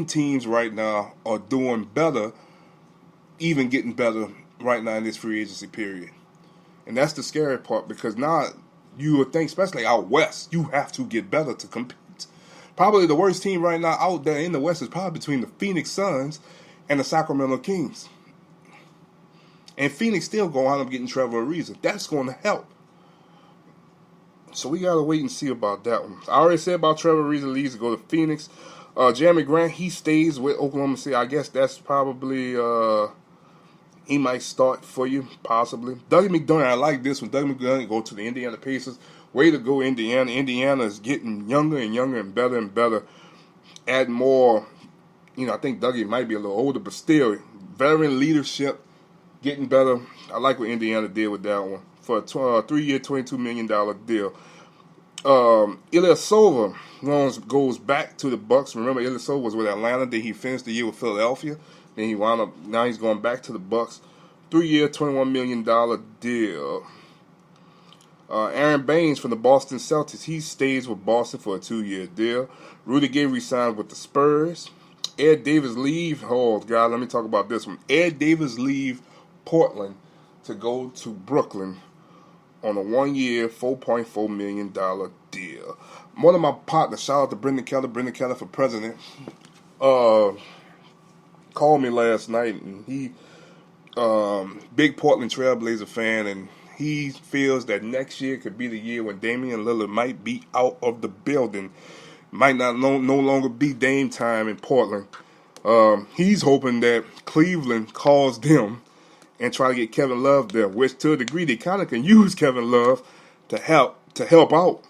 teams right now are doing better, even getting better right now in this free agency period. And that's the scary part, because now you would think, especially out west, you have to get better to compete. Probably the worst team right now out there in the west is probably between the Phoenix Suns and the Sacramento Kings. And Phoenix still going to wind up getting Trevor Ariza. That's going to help. So we got to wait and see about that one. I already said about Trevor Ariza leaves to go to Phoenix. Jeremy Grant, he stays with Oklahoma City. I guess that's probably, he might start for you, possibly. Dougie McDermott, I like this one. Dougie McDermott go to the Indiana Pacers. Way to go, Indiana. Indiana is getting younger and younger and better. Add more, I think Dougie might be a little older, but still, veteran leadership, getting better. I like what Indiana did with that one. For a 3-year, $22 million deal. Ilyasova goes back to the Bucks. Remember, Ilyasova was with Atlanta. Then he finished the year with Philadelphia. Then he wound up. Now he's going back to the Bucks. 3-year, $21 million deal. Aaron Baines from the Boston Celtics. He stays with Boston for a 2-year deal. Rudy Gay re-signed with the Spurs. Ed Davis leave. Oh God, let me talk about this one. Ed Davis leave Portland to go to Brooklyn on a 1-year, $4.4 million deal. One of my partners, shout out to Brendan Keller for president, called me last night, and he, big Portland Trailblazer fan, and he feels that next year could be the year when Damian Lillard might be out of the building, might not no longer be Dame time in Portland. He's hoping that Cleveland calls them and try to get Kevin Love there, which to a degree they kind of can use Kevin Love to help out.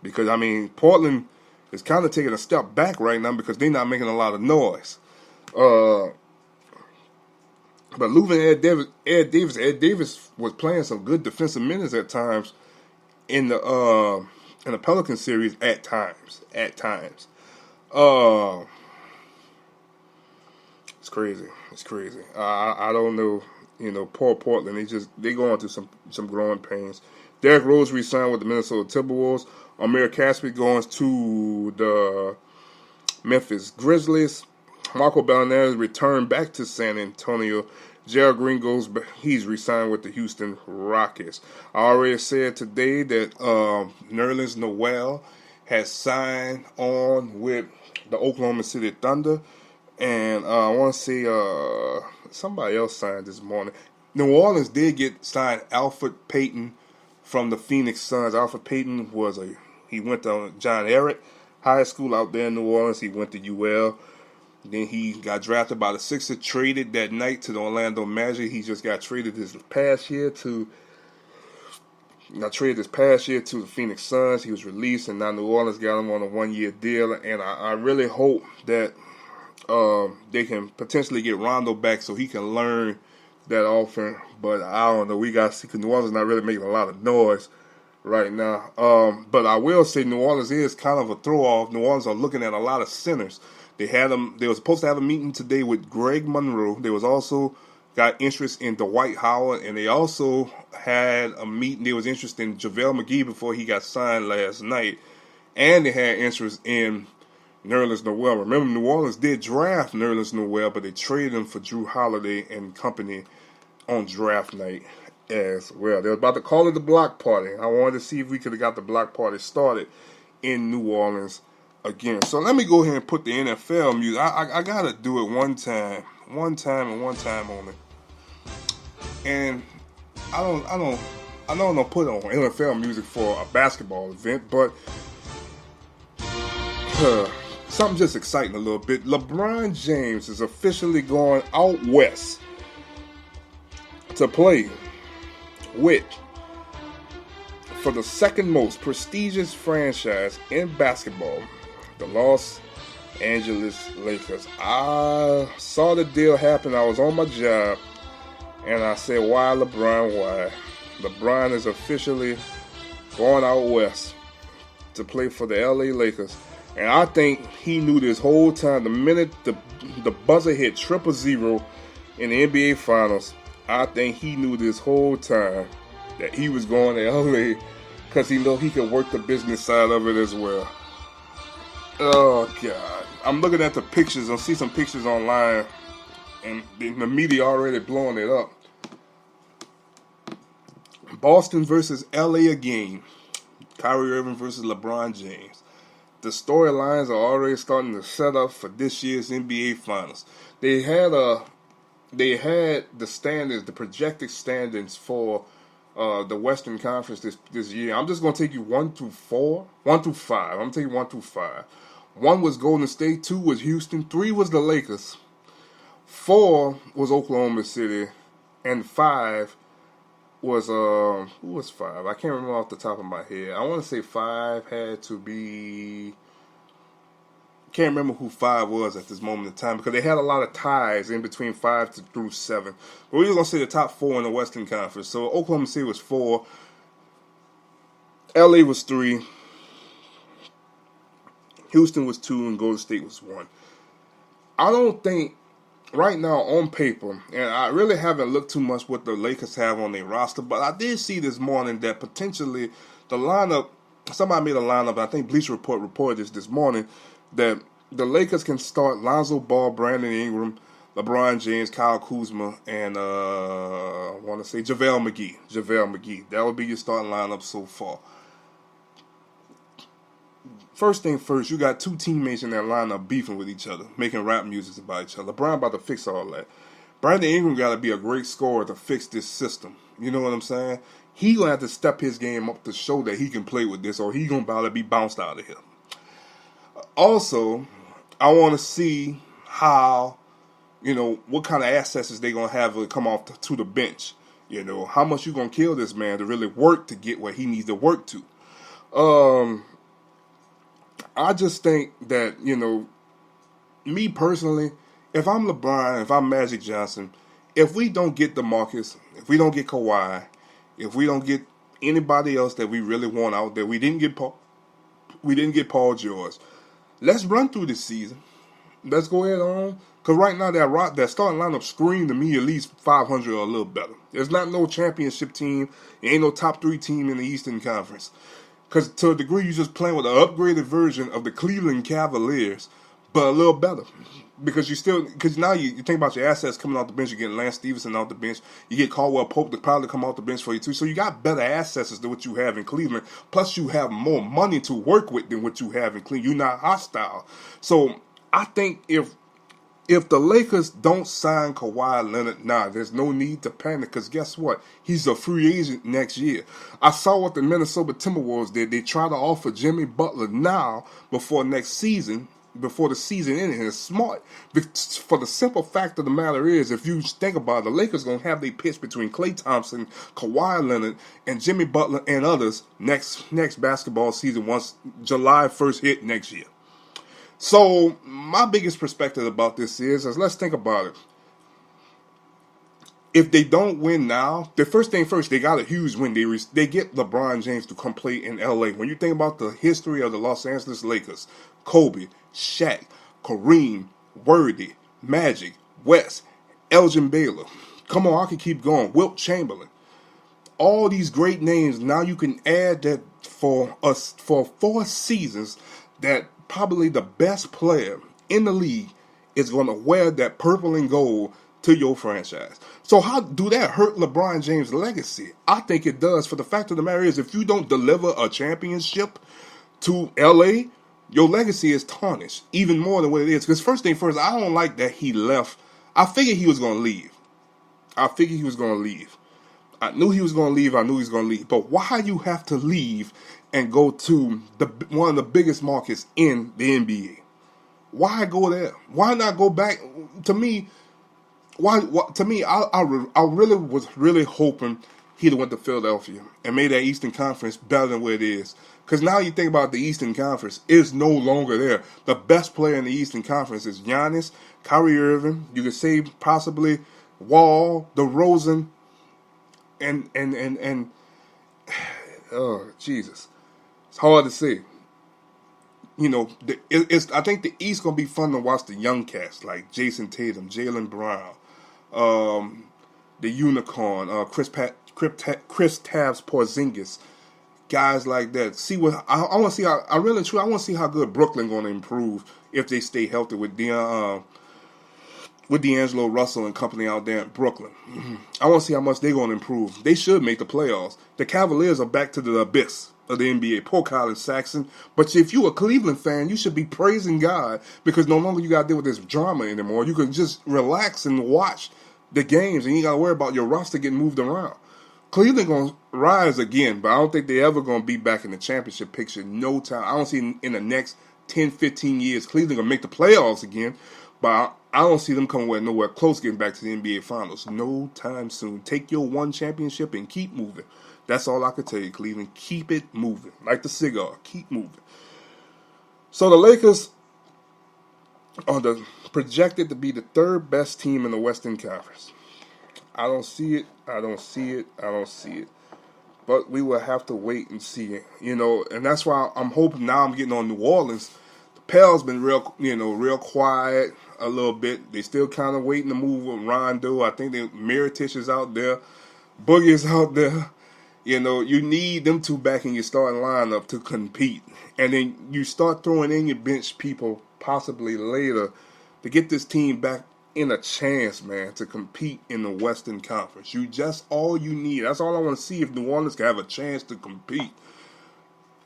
Because, Portland is kind of taking a step back right now because they're not making a lot of noise. But losing Ed Davis was playing some good defensive minutes at times in the Pelican series at times. It's crazy. I don't know. Poor Portland, they going through some growing pains. Derrick Rose re-signed with the Minnesota Timberwolves. Amir Caspi goes to the Memphis Grizzlies. Marco Bellinelli returned back to San Antonio. Gerald Green he's re-signed with the Houston Rockets. I already said today that Nerlens Noel has signed on with the Oklahoma City Thunder. And I want to say somebody else signed this morning. New Orleans did get signed Alfred Payton from the Phoenix Suns. Alfred Payton he went to John Ehret High School out there in New Orleans. He went to UL. Then he got drafted by the Sixers, traded that night to the Orlando Magic. He just got traded this past year to the Phoenix Suns. He was released, and now New Orleans got him on a 1-year deal. And I really hope that they can potentially get Rondo back so he can learn that offense. But I don't know. We got to see, because New Orleans is not really making a lot of noise right now. But I will say New Orleans is kind of a throw-off. New Orleans are looking at a lot of centers. They were supposed to have a meeting today with Greg Monroe. They was also got interest in Dwight Howard, and they also had a meeting. There was interest in JaVale McGee before he got signed last night. And they had interest in Nerlens Noel. Remember, New Orleans did draft Nerlens Noel, but they traded him for Drew Holiday and company on draft night as well. They were about to call it the block party. I wanted to see if we could have got the block party started in New Orleans again. So let me go ahead and put the NFL music. I gotta do it one time only. And I know I'm gonna put on NFL music for a basketball event, but something just exciting a little bit. LeBron James is officially going out west to play for the second most prestigious franchise in basketball, the Los Angeles Lakers. I saw the deal happen. I was on my job, and I said, why, LeBron, why? LeBron is officially going out west to play for the LA Lakers. And I think he knew this whole time. The minute the buzzer hit 000 in the NBA Finals, I think he knew this whole time that he was going to LA because he knew he could work the business side of it as well. Oh God, I'm looking at the pictures. I see some pictures online, and the media already blowing it up. Boston versus LA again. Kyrie Irving versus LeBron James. The storylines are already starting to set up for this year's NBA Finals. They had the standings, the projected standings for the Western Conference this year. I'm just gonna take you 1 through 4, 1 through 5. I'm gonna take you 1 through 5. 1 was Golden State, 2 was Houston, 3 was the Lakers, 4 was Oklahoma City, and 5 was who was 5? I can't remember off the top of my head. I want to say 5 had to be. Can't remember who 5 was at this moment in time because they had a lot of ties in between 5 through 7. But we're gonna say the top 4 in the Western Conference. So Oklahoma City was 4, LA was 3, Houston was 2, and Golden State was 1. I don't think right now on paper, and I really haven't looked too much what the Lakers have on their roster, but I did see this morning that potentially the lineup, somebody made a lineup, I think Bleacher Report reported this morning, that the Lakers can start Lonzo Ball, Brandon Ingram, LeBron James, Kyle Kuzma, and I want to say JaVale McGee. JaVale McGee. That would be your starting lineup so far. First thing first, you got 2 teammates in that lineup beefing with each other, making rap music about each other. LeBron about to fix all that. Brandon Ingram got to be a great scorer to fix this system. You know what I'm saying? He gonna have to step his game up to show that he can play with this, or he gonna about to be bounced out of here. Also, I want to see how, what kind of assets is they gonna have to come off to the bench. How much you gonna kill this man to really work to get where he needs to work to. I just think that, me personally, if I'm LeBron, if I'm Magic Johnson, if we don't get DeMarcus, if we don't get Kawhi, if we don't get anybody else that we really want out there, we didn't get Paul George. Let's run through this season. Let's go ahead on. Because right now that starting lineup screamed to me at least 500 or a little better. There's not no championship team. There ain't no top 3 team in the Eastern Conference. Because to a degree, you're just playing with an upgraded version of the Cleveland Cavaliers, but a little better. Because now you think about your assets coming off the bench. You get Lance Stevenson off the bench. You get Caldwell Pope to probably come off the bench for you too. So you got better assets than what you have in Cleveland. Plus you have more money to work with than what you have in Cleveland. You're not hostile. So I think if the Lakers don't sign Kawhi Leonard, there's no need to panic because guess what? He's a free agent next year. I saw what the Minnesota Timberwolves did. They try to offer Jimmy Butler now before next season, before the season ended. And it's smart. For the simple fact of the matter is, if you think about it, the Lakers going to have their pitch between Klay Thompson, Kawhi Leonard, and Jimmy Butler and others next basketball season once July 1st hit next year. So, my biggest perspective about this is let's think about it. If they don't win now, the first thing first, they got a huge win. They get LeBron James to come play in LA. When you think about the history of the Los Angeles Lakers, Kobe, Shaq, Kareem, Worthy, Magic, West, Elgin Baylor. Come on, I can keep going. Wilt Chamberlain. All these great names, now you can add that for 4 seasons that probably the best player in the league is going to wear that purple and gold to your franchise. So how do that hurt LeBron James' legacy? I think it does. For the fact of the matter is, if you don't deliver a championship to LA, your legacy is tarnished even more than what it is. Because first thing first, I don't like that he left. I figured he was going to leave. I knew he was going to leave. But why you have to leave and go to one of the biggest markets in the NBA? Why go there? Why not go back? To me, I really was hoping he'd have went to Philadelphia and made that Eastern Conference better than where it is. Because now you think about the Eastern Conference, it's no longer there. The best player in the Eastern Conference is Giannis, Kyrie Irving. You could say possibly Wall, DeRozan, and oh Jesus, it's hard to say. I think the East gonna be fun to watch the young cats like Jason Tatum, Jaylen Brown, the Unicorn, Chris Tabbs Porzingis, guys like that. See what I want to see. I want to see how good Brooklyn going to improve if they stay healthy with D'Angelo Russell and company out there in Brooklyn. I want to see how much they're going to improve. They should make the playoffs. The Cavaliers are back to the abyss of the NBA. Poor Colin Sexton. But if you're a Cleveland fan, you should be praising God because no longer you got to deal with this drama anymore. You can just relax and watch the games, and you got to worry about your roster getting moved around. Cleveland going to rise again, but I don't think they're ever going to be back in the championship picture. No time. I don't see in the next 10, 15 years Cleveland going to make the playoffs again, but I don't see them coming nowhere close getting back to the NBA Finals. No time soon. Take your one championship and keep moving. That's all I can tell you, Cleveland. Keep it moving. Like the cigar. Keep moving. So the Lakers are projected to be the third best team in the Western Conference. I don't see it. I don't see it. But we will have to wait and see it. And that's why I'm hoping now I'm getting on New Orleans. The Pels been real quiet a little bit. They still kind of waiting to move with Rondo. I think Mirotic is out there. Boogie is out there. You need them two back in your starting lineup to compete. And then you start throwing in your bench people possibly later to get this team back in a chance, man, to compete in the Western Conference. All you need. That's all I want to see if New Orleans can have a chance to compete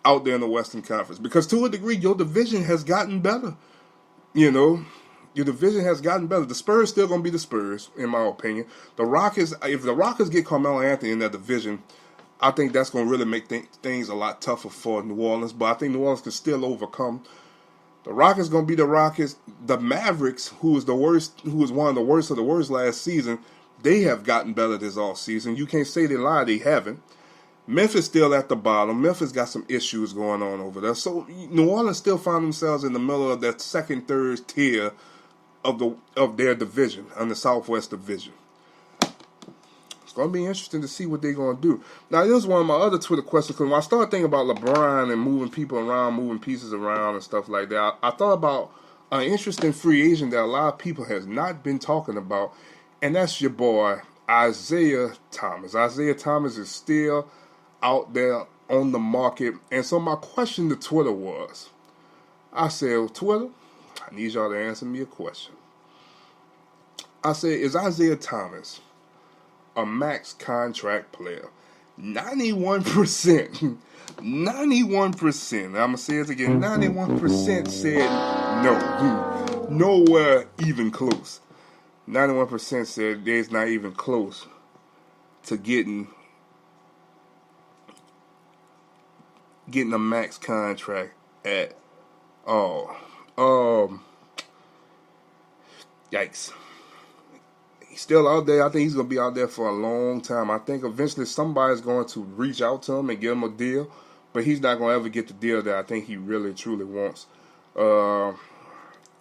out there in the Western Conference. Because to a degree, your division has gotten better. Your division has gotten better. The Spurs still going to be the Spurs, in my opinion. The Rockets, if the Rockets get Carmelo Anthony in that division, I think that's going to really make things a lot tougher for New Orleans. But I think New Orleans can still overcome. The Rockets going to be the Rockets. The Mavericks, who was one of the worst of the worst last season, they have gotten better this offseason. You can't say they lie, they haven't. Memphis still at the bottom. Memphis got some issues going on over there. So New Orleans still find themselves in the middle of that second, third tier of their division, on the Southwest Division. It's going to be interesting to see what they're going to do. Now, this is one of my other Twitter questions, because when I started thinking about LeBron and moving people around, moving pieces around and stuff like that, I thought about an interesting free agent that a lot of people has not been talking about, and that's your boy, Isaiah Thomas. Isaiah Thomas is still out there on the market. And so my question to Twitter was, I said, Twitter, I need y'all to answer me a question. I said, is Isaiah Thomas a max contract player? 91%. 91%. I'm going to say it again. 91% said no. Nowhere even close. 91% said there's not even close to getting a max contract at all. Yikes. He's still out there. I think he's going to be out there for a long time. I think eventually somebody's going to reach out to him and give him a deal, but he's not going to ever get the deal that I think he really, truly wants.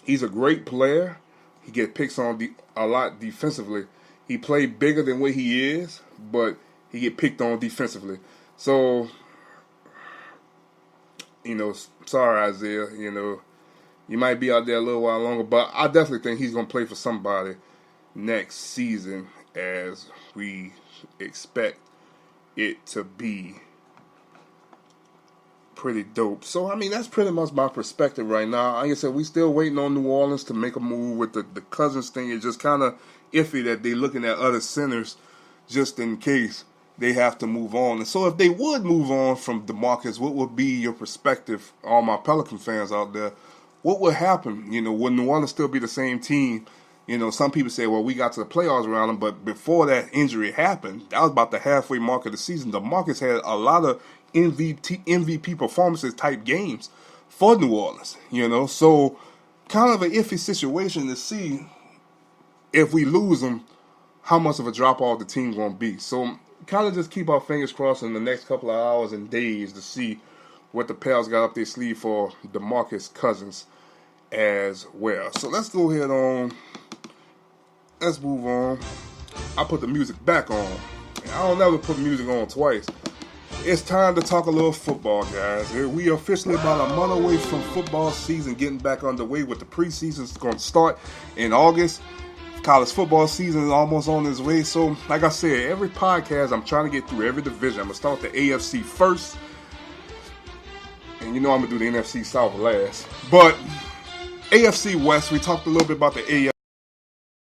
He's a great player. He gets picks on a lot defensively. He played bigger than what he is, but he get picked on defensively. So, sorry, Isaiah, you might be out there a little while longer, but I definitely think he's going to play for somebody next season, as we expect it to be pretty dope. So, that's pretty much my perspective right now. Like I said, we still waiting on New Orleans to make a move with the Cousins thing. It's just kind of iffy that they're looking at other centers just in case they have to move on. And so if they would move on from DeMarcus, what would be your perspective, all my Pelican fans out there? What would happen? Would New Orleans still be the same team? Some people say, well, we got to the playoffs around him, but before that injury happened, that was about the halfway mark of the season. DeMarcus had a lot of MVP performances type games for New Orleans, So kind of an iffy situation to see if we lose him, how much of a drop-off the team going to be. So kind of just keep our fingers crossed in the next couple of hours and days to see what the Pels got up their sleeve for DeMarcus Cousins as well. So let's go ahead on. Let's move on. I put the music back on. I don't ever put music on twice. It's time to talk a little football, guys. We are officially about a month away from football season getting back underway, with the preseason is going to start in August. College football season is almost on its way. So, like I said, every podcast I'm trying to get through every division. I'm going to start with the AFC first. And you know I'm going to do the NFC South last. But AFC West, we talked a little bit about the